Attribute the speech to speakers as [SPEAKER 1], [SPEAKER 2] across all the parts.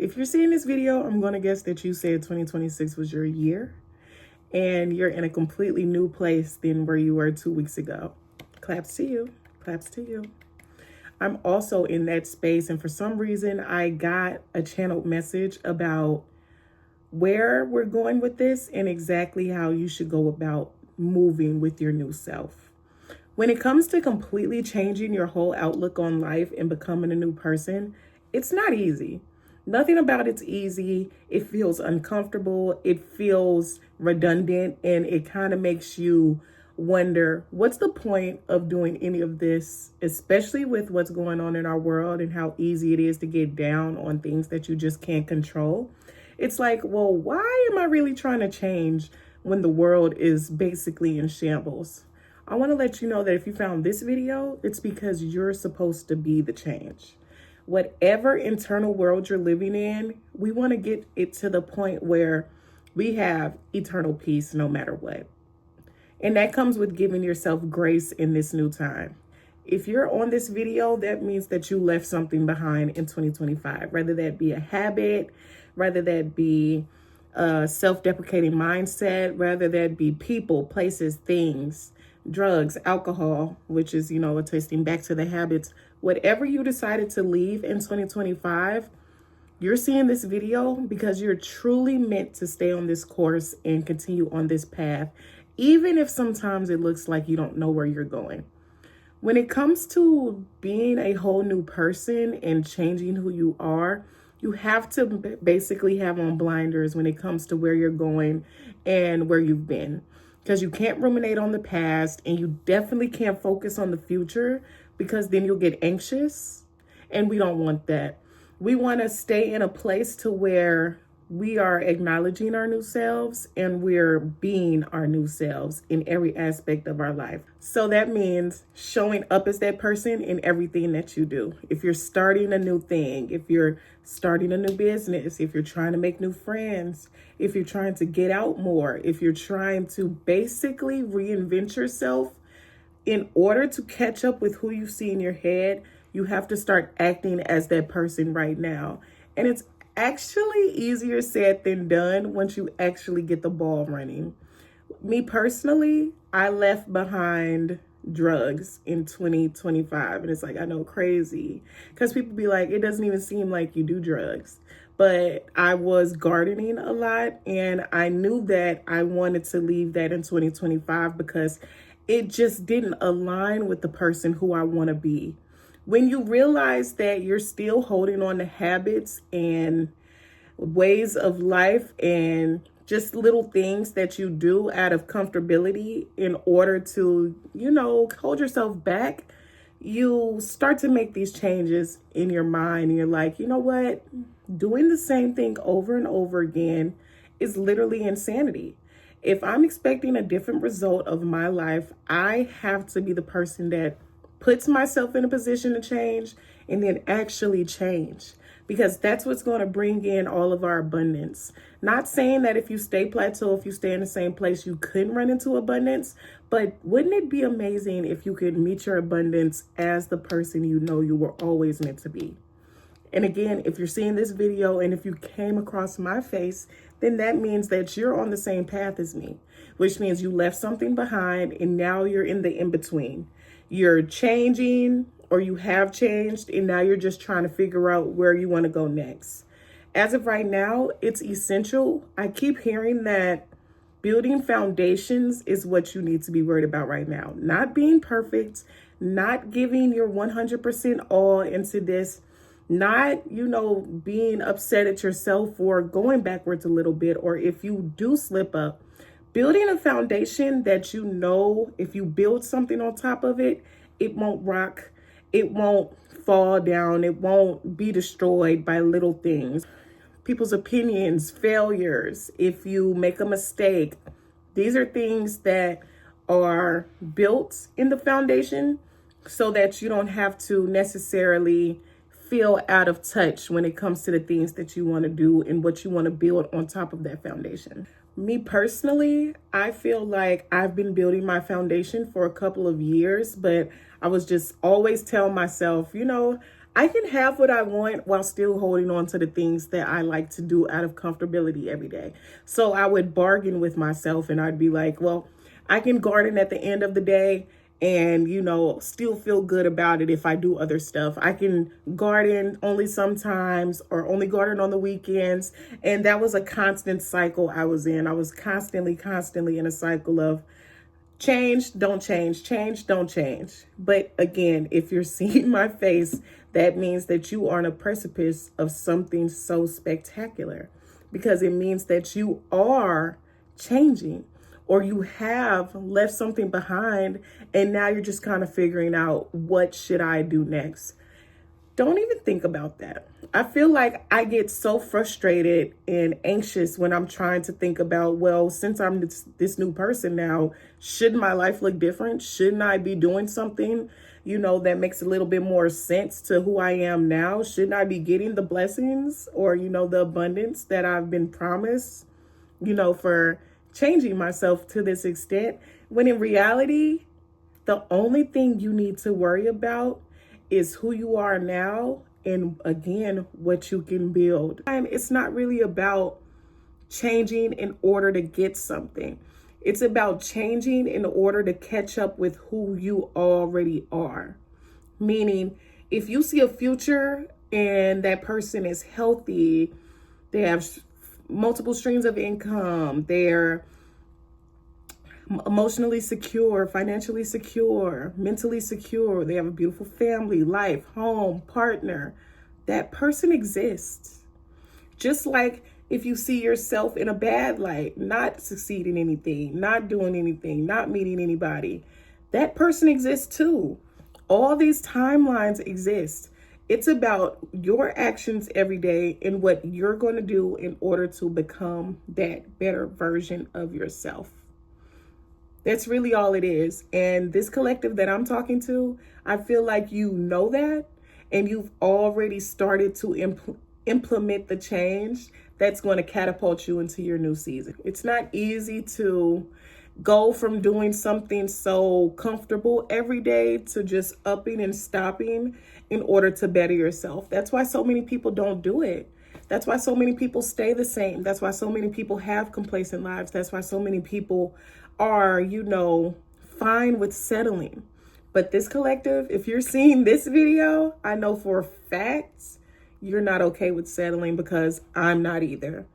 [SPEAKER 1] If you're seeing this video, I'm going to guess that you said 2026 was your year and you're in a completely new place than where you were 2 weeks ago. Claps to you. Claps to you. I'm also in that space, and for some reason, I got a channeled message about where we're going with this and exactly how you should go about moving with your new self. When it comes to completely changing your whole outlook on life and becoming a new person, it's not easy. Nothing about it's easy. It feels uncomfortable. It feels redundant, and it kind of makes you wonder, what's the point of doing any of this, especially with what's going on in our world and how easy it is to get down on things that you just can't control. It's like, well, why am I really trying to change when the world is basically in shambles? I want to let you know that if you found this video, it's because you're supposed to be the change. Whatever internal world you're living in, we want to get it to the point where we have eternal peace no matter what. And that comes with giving yourself grace in this new time. If you're on this video, that means that you left something behind in 2025, whether that be a habit, whether that be a self-deprecating mindset, whether that be people, places, things, drugs, alcohol, which is, a twisting back to the habits. Whatever you decided to leave in 2025, you're seeing this video because you're truly meant to stay on this course and continue on this path, even if sometimes it looks like you don't know where you're going. When it comes to being a whole new person and changing who you are, you have to basically have on blinders when it comes to where you're going and where you've been. Because you can't ruminate on the past, and you definitely can't focus on the future, because then you'll get anxious, and we don't want that. We want to stay in a place to where we are acknowledging our new selves and we're being our new selves in every aspect of our life. So that means showing up as that person in everything that you do. If you're starting a new thing, if you're starting a new business, if you're trying to make new friends, if you're trying to get out more, if you're trying to basically reinvent yourself, in order to catch up with who you see in your head, you have to start acting as that person right now. And it's actually easier said than done once you actually get the ball running. Me personally, I left behind drugs in 2025. And it's like, I know, crazy. Because people be like, it doesn't even seem like you do drugs. But I was gardening a lot, and I knew that I wanted to leave that in 2025 because it just didn't align with the person who I want to be. When you realize that you're still holding on to habits and ways of life and just little things that you do out of comfortability in order to, hold yourself back, you start to make these changes in your mind. And you're like, you know what? Doing the same thing over and over again is literally insanity. If I'm expecting a different result of my life, I have to be the person that puts myself in a position to change and then actually change, because that's what's going to bring in all of our abundance. Not saying that if you stay plateau, if you stay in the same place, you couldn't run into abundance, but wouldn't it be amazing if you could meet your abundance as the person you know you were always meant to be? And again, if you're seeing this video and if you came across my face, then that means that you're on the same path as me, which means you left something behind and now you're in the in-between. You're changing, or you have changed, and now you're just trying to figure out where you want to go next. As of right now, it's essential. I keep hearing that building foundations is what you need to be worried about right now. Not being perfect, not giving your 100% all into this, not, being upset at yourself for going backwards a little bit, or if you do slip up. Building a foundation that if you build something on top of it, it won't rock, it won't fall down, it won't be destroyed by little things. People's opinions, failures, if you make a mistake, these are things that are built in the foundation so that you don't have to necessarily feel out of touch when it comes to the things that you want to do and what you want to build on top of that foundation. Me personally, I feel like I've been building my foundation for a couple of years, but I was just always telling myself, I can have what I want while still holding on to the things that I like to do out of comfortability every day. So I would bargain with myself and I'd be like, well, I can garden at the end of the day and, still feel good about it if I do other stuff. I can garden only sometimes or only garden on the weekends. And that was a constant cycle I was in. I was constantly in a cycle of change, don't change, change, don't change. But again, if you're seeing my face, that means that you are on a precipice of something so spectacular, because it means that you are changing or you have left something behind and now you're just kind of figuring out, what should I do next? Don't even think about that. I feel like I get so frustrated and anxious when I'm trying to think about, well, since I'm this new person now, shouldn't my life look different? Shouldn't I be doing something, that makes a little bit more sense to who I am now? Shouldn't I be getting the blessings or, the abundance that I've been promised, for changing myself to this extent? When in reality, the only thing you need to worry about is who you are now and, again, what you can build. And it's not really about changing in order to get something. It's about changing in order to catch up with who you already are. Meaning, if you see a future and that person is healthy, they have multiple streams of income, they're emotionally secure, financially secure, mentally secure, they have a beautiful family, life, home, partner, that person exists. Just like if you see yourself in a bad light, not succeeding in anything, not doing anything, not meeting anybody, that person exists too. All these timelines exist. It's about your actions every day and what you're going to do in order to become that better version of yourself. That's really all it is. And this collective that I'm talking to, I feel like you know that, and you've already started to implement the change that's going to catapult you into your new season. It's not easy to go from doing something so comfortable every day to just upping and stopping in order to better yourself. That's why so many people don't do it. That's why so many people stay the same. That's why so many people have complacent lives. That's why so many people are, fine with settling. But this collective, if you're seeing this video, I know for a fact you're not okay with settling, because I'm not either.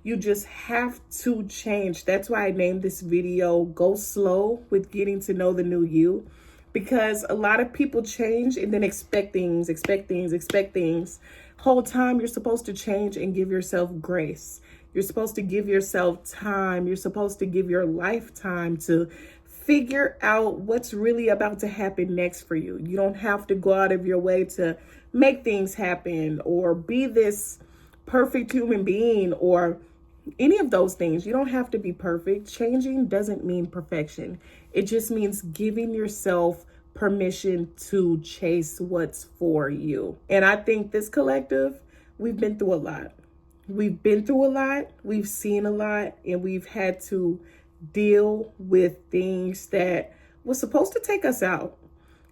[SPEAKER 1] You just have to change. That's why I named this video Go Slow with Getting to Know the New You, because a lot of people change and then expect things. Whole time you're supposed to change and give yourself grace. You're supposed to give yourself time. You're supposed to give your lifetime to figure out what's really about to happen next for you. You don't have to go out of your way to make things happen or be this perfect human being or any of those things. You don't have to be perfect. Changing doesn't mean perfection. It just means giving yourself permission to chase what's for you. And I think this collective, we've been through a lot. We've been through a lot, we've seen a lot, and we've had to deal with things that was supposed to take us out.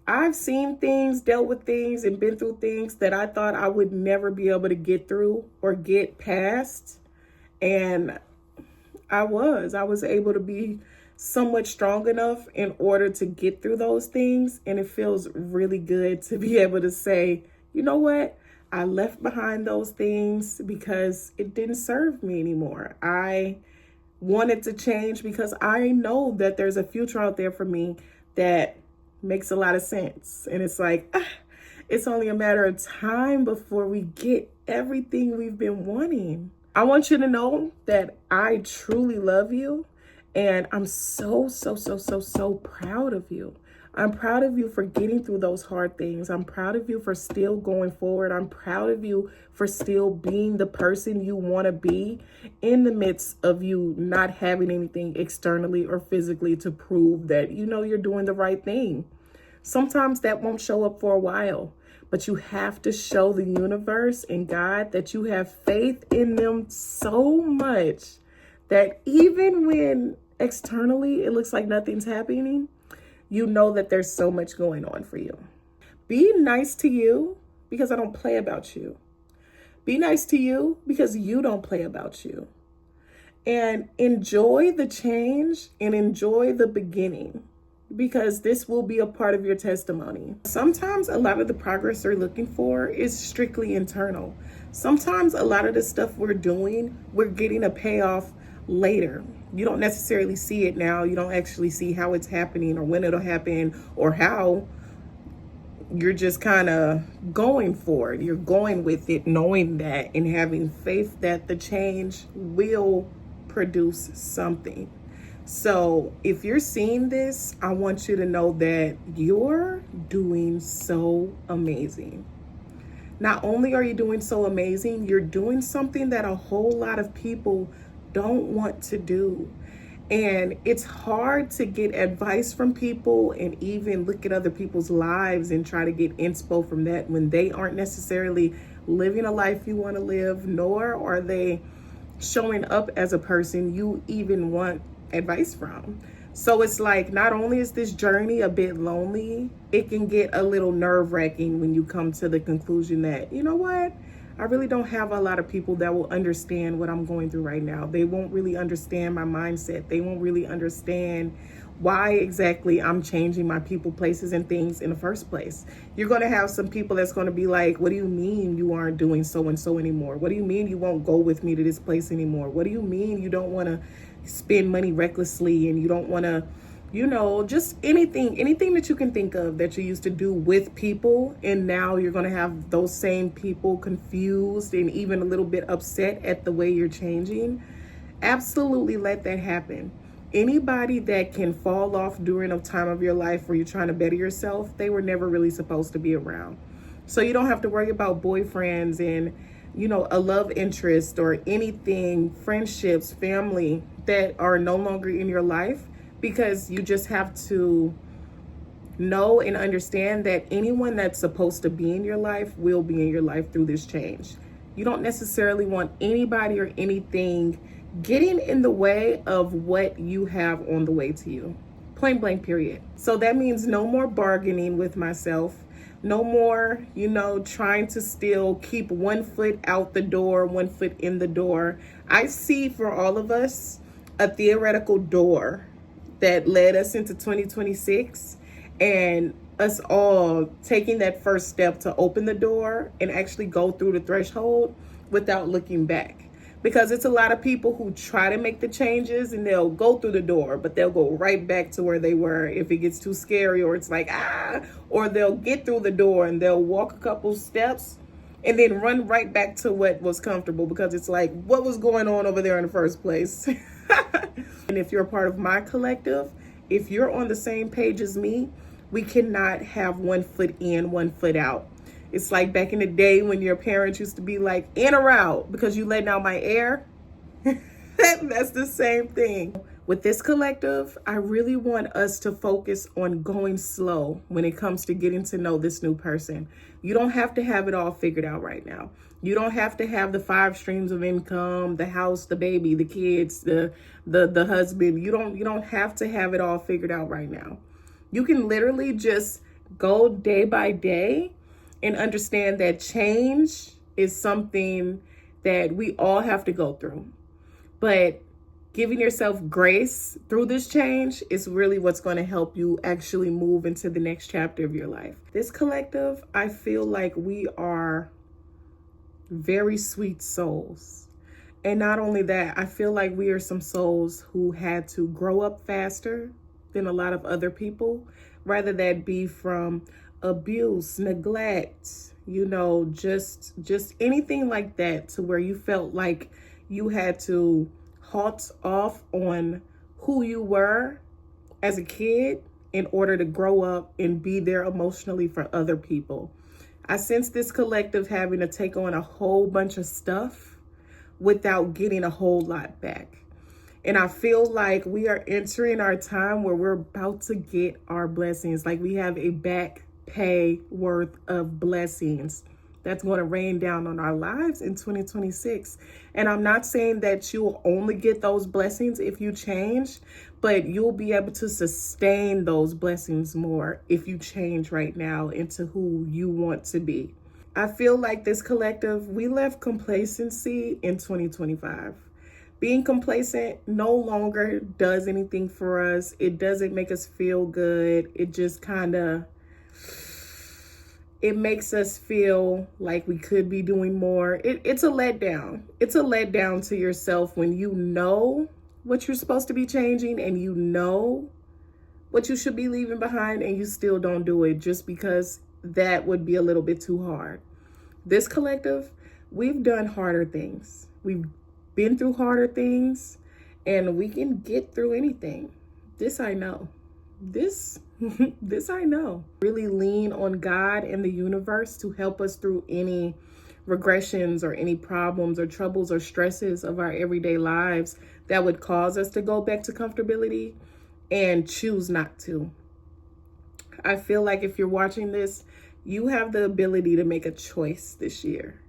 [SPEAKER 1] I've seen things, dealt with things, and been through things that I thought I would never be able to get through or get past. And I was able to be somewhat strong enough in order to get through those things. And it feels really good to be able to say, you know what? I left behind those things because it didn't serve me anymore. I wanted to change because I know that there's a future out there for me that makes a lot of sense. And it's like, it's only a matter of time before we get everything we've been wanting. I want you to know that I truly love you. And I'm so proud of you. I'm proud of you for getting through those hard things. I'm proud of you for still going forward. I'm proud of you for still being the person you want to be in the midst of you not having anything externally or physically to prove that, you're doing the right thing. Sometimes that won't show up for a while, but you have to show the universe and God that you have faith in them so much that even when externally it looks like nothing's happening, you know that there's so much going on for you. Be nice to you. because I don't play about you. Be nice to you because you don't play about you. And enjoy the change and enjoy the beginning, because this will be a part of your testimony. Sometimes a lot of the progress we're looking for is strictly internal. Sometimes a lot of the stuff we're doing, we're getting a payoff later. You don't necessarily see it now. You don't actually see how it's happening or when it'll happen or how. You're just kind of going for it. You're going with it, knowing that and having faith that the change will produce something. So if you're seeing this, I want you to know that you're doing so amazing. Not only are you doing so amazing, you're doing something that a whole lot of people don't want to do. And it's hard to get advice from people and even look at other people's lives and try to get inspo from that when they aren't necessarily living a life you want to live, nor are they showing up as a person you even want advice from. So it's like, not only is this journey a bit lonely, it can get a little nerve-wracking when you come to the conclusion that, you know what? I really don't have a lot of people that will understand what I'm going through right now. They won't really understand my mindset. They won't really understand why exactly I'm changing my people, places, and things in the first place. You're going to have some people that's going to be like, what do you mean you aren't doing so-and-so anymore? What do you mean you won't go with me to this place anymore? What do you mean you don't want to spend money recklessly and you don't want to, just anything that you can think of that you used to do with people, and now you're going to have those same people confused and even a little bit upset at the way you're changing. Absolutely let that happen. Anybody that can fall off during a time of your life where you're trying to better yourself, they were never really supposed to be around. So you don't have to worry about boyfriends and, a love interest or anything, friendships, family that are no longer in your life, because you just have to know and understand that anyone that's supposed to be in your life will be in your life through this change. You don't necessarily want anybody or anything getting in the way of what you have on the way to you. Plain blank, period. So that means no more bargaining with myself. No more, trying to still keep 1 foot out the door, 1 foot in the door. I see for all of us a theoretical door that led us into 2026, and us all taking that first step to open the door and actually go through the threshold without looking back. Because it's a lot of people who try to make the changes and they'll go through the door, but they'll go right back to where they were if it gets too scary, or it's like, or they'll get through the door and they'll walk a couple steps and then run right back to what was comfortable, because it's like, what was going on over there in the first place? And if you're a part of my collective, if you're on the same page as me, we cannot have 1 foot in, 1 foot out. It's like back in the day when your parents used to be like, in or out, because you letting out my air. That's the same thing. With this collective, I really want us to focus on going slow when it comes to getting to know this new person. You don't have to have it all figured out right now. You don't have to have the 5 streams of income, the house, the baby, the kids, the husband. You don't have to have it all figured out right now. You can literally just go day by day and understand that change is something that we all have to go through. But giving yourself grace through this change is really what's going to help you actually move into the next chapter of your life. This collective, I feel like we are very sweet souls. And not only that, I feel like we are some souls who had to grow up faster than a lot of other people, rather that be from abuse, neglect, just anything like that, to where you felt like you had to halt off on who you were as a kid in order to grow up and be there emotionally for other people. I sense this collective having to take on a whole bunch of stuff without getting a whole lot back. And I feel like we are entering our time where we're about to get our blessings. Like we have a back pay worth of blessings that's going to rain down on our lives in 2026. And I'm not saying that you'll only get those blessings if you change, but you'll be able to sustain those blessings more if you change right now into who you want to be. I feel like this collective, we left complacency in 2025. Being complacent no longer does anything for us. It doesn't make us feel good. It just kind of, it makes us feel like we could be doing more. It's a letdown. It's a letdown to yourself when you know what you're supposed to be changing and you know what you should be leaving behind and you still don't do it just because that would be a little bit too hard. This collective, we've done harder things. We've been through harder things and we can get through anything. This I know. This I know. Really lean on God and the universe to help us through any regressions or any problems or troubles or stresses of our everyday lives that would cause us to go back to comfortability and choose not to. I feel like if you're watching this, you have the ability to make a choice this year.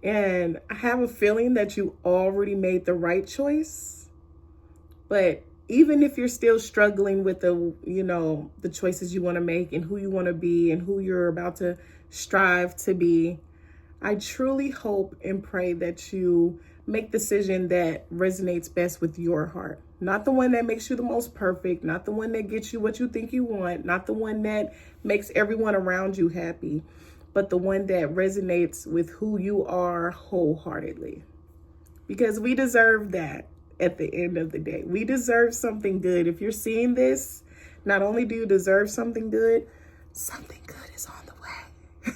[SPEAKER 1] And I have a feeling that you already made the right choice. But even if you're still struggling with the choices you want to make and who you want to be and who you're about to strive to be, I truly hope and pray that you make the decision that resonates best with your heart. Not the one that makes you the most perfect, not the one that gets you what you think you want, not the one that makes everyone around you happy, but the one that resonates with who you are wholeheartedly. Because we deserve that at the end of the day. We deserve something good. If you're seeing this, not only do you deserve something good is on the way.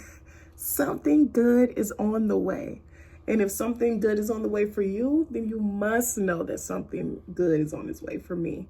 [SPEAKER 1] Something good is on the way. And if something good is on the way for you, then you must know that something good is on its way for me.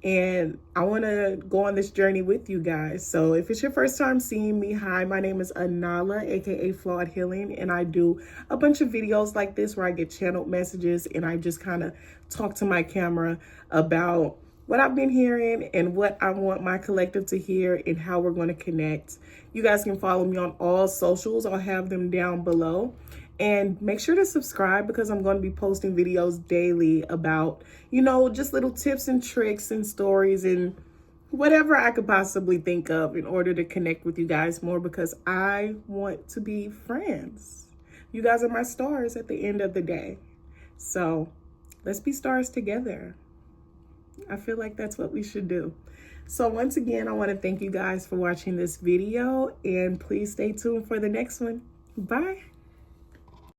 [SPEAKER 1] And I want to go on this journey with you guys. So if it's your first time seeing me, hi, my name is Anala, aka Flawed Healing. And I do a bunch of videos like this where I get channeled messages and I just kind of talk to my camera about what I've been hearing and what I want my collective to hear and how we're going to connect. You guys can follow me on all socials. I'll have them down below. And make sure to subscribe because I'm going to be posting videos daily about, just little tips and tricks and stories and whatever I could possibly think of in order to connect with you guys more because I want to be friends. You guys are my stars at the end of the day. So let's be stars together. I feel like that's what we should do. So once again, I want to thank you guys for watching this video and please stay tuned for the next one. Bye.